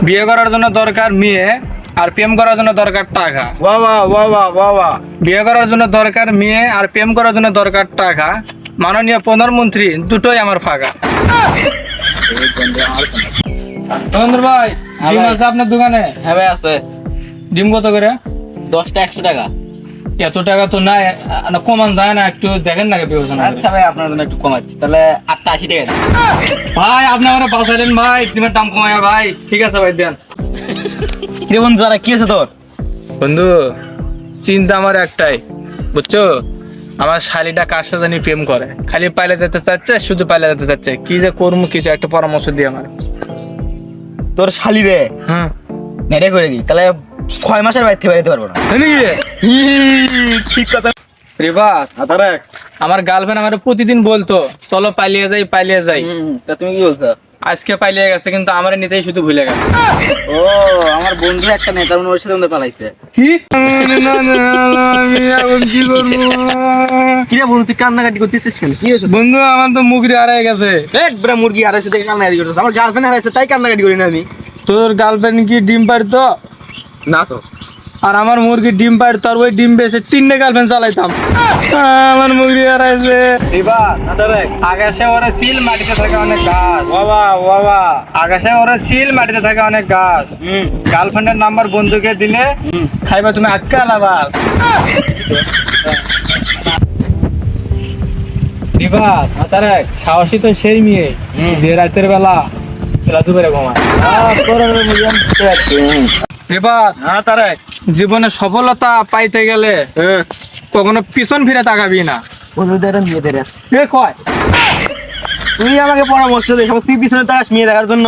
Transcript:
বিয়ে করার জন্য দরকার মেয়ে, আর প্রেম করার জন্য দরকার টাকা। বাহ বাহ বাহ বাহ বাহ বাহ। বিয়ে করার জন্য দরকার মেয়ে, আর প্রেম করার জন্য দরকার টাকা। মাননীয় প্রধানমন্ত্রী, দুটোই আমার ফাঁকা। নরেন্দ্র ভাই, হ্যাঁ ডিম ভাই। আছে আপনার দোকানে? হ্যাঁ ভাই আছে। ডিম কত করে? 10টা 100 টাকা। এত টাকা তো নাই, কমান যায় না? একটু দেখেন না বিবেচনা করে। আচ্ছা ভাই, আপনার জন্য একটু কমাচ্ছি, তাহলে 8টা 80 টাকা দিন। ভাই আপনি আমার বাঁচালেন ভাই, ডিমের দাম কমায় ভাই। ঠিক আছে ভাই, দেন। কিরে বন্ধু, দাঁড়া, কি আছে তোর? বন্ধু, চিন্তা আমার একটাই, বুঝছো? আমার শালিটা কার সাথে জানি প্রেম করে, খালি পাইলে যেতে চাচ্ছে, শুধু পাইলে যেতে চাচ্ছে। কি যে করবো, কিছু একটা পরামর্শ দিয়ে আমার। তোর শালি রে হুম। নেড়ে করে দিই, তাহলে 6 মাসের বাইরে থেকে বেরোতে পারবো না। ঠিক কথা। রিবাত, আমার গার্লফ্রেন্ড আমার প্রতিদিন বলতো চলো পালিয়ে যাই পালিয়ে যাই। তা তুমি কি বলছো? আজকে পালিয়ে গেছে, কিন্তু আমার নিতেই শুধু ভুলে গেছে। ও, আমার বন্ধু একটা নেতার মনে ওর সাথে মধ্যে পালাইছে। কি? আমি এখন কি করবো? কিরে বন্ধু, তুই কান্নাকাটি করতেছিস কেন? কি হয়েছে? বন্ধু, আমার তো মুগরি হারাই গেছে। বেটা মুরগি হারাইছে দেখে কান্নাকাটি করতেছ? আমার গার্লফ্রেন্ড হারাইছে তাই কান্নাকাটি করি না আমি। তোর গার্লফ্রেন্ড কি ডিম পারতো? না তো। আর আমার মুরগি ডিম পারতো, আর ওই ডিম বেচে 3টে গার্লফ্রেন্ড চালাইতাম। আমার মুরগি হারাইছে। আকাশে ওরা চিল, মাটিতে থাকে অনেক গাছ। বাবা বাবা। আকাশে ওরা চিল, মাটিতে থাকে অনেক গাছ। গার্লফ্রেন্ডের নাম্বার বন্ধুকে দিলে খাইবা তুমি আটকা আলাবাস। রিবাত, সাহসী তো সেই মেয়ে যে রাতের বেলা খেলাধু করে ঘুমায়। রিবাত, হ্যাঁ তারেক। জীবনে সফলতা পাইতে গেলে কখনো পিছন ফিরে তাকাবি না। বন্ধুদের মেয়েদের এ কয় তুই আমাকে পরামর্শ দে, তুই পিছনে তাকাস মেয়ে দেখার জন্য।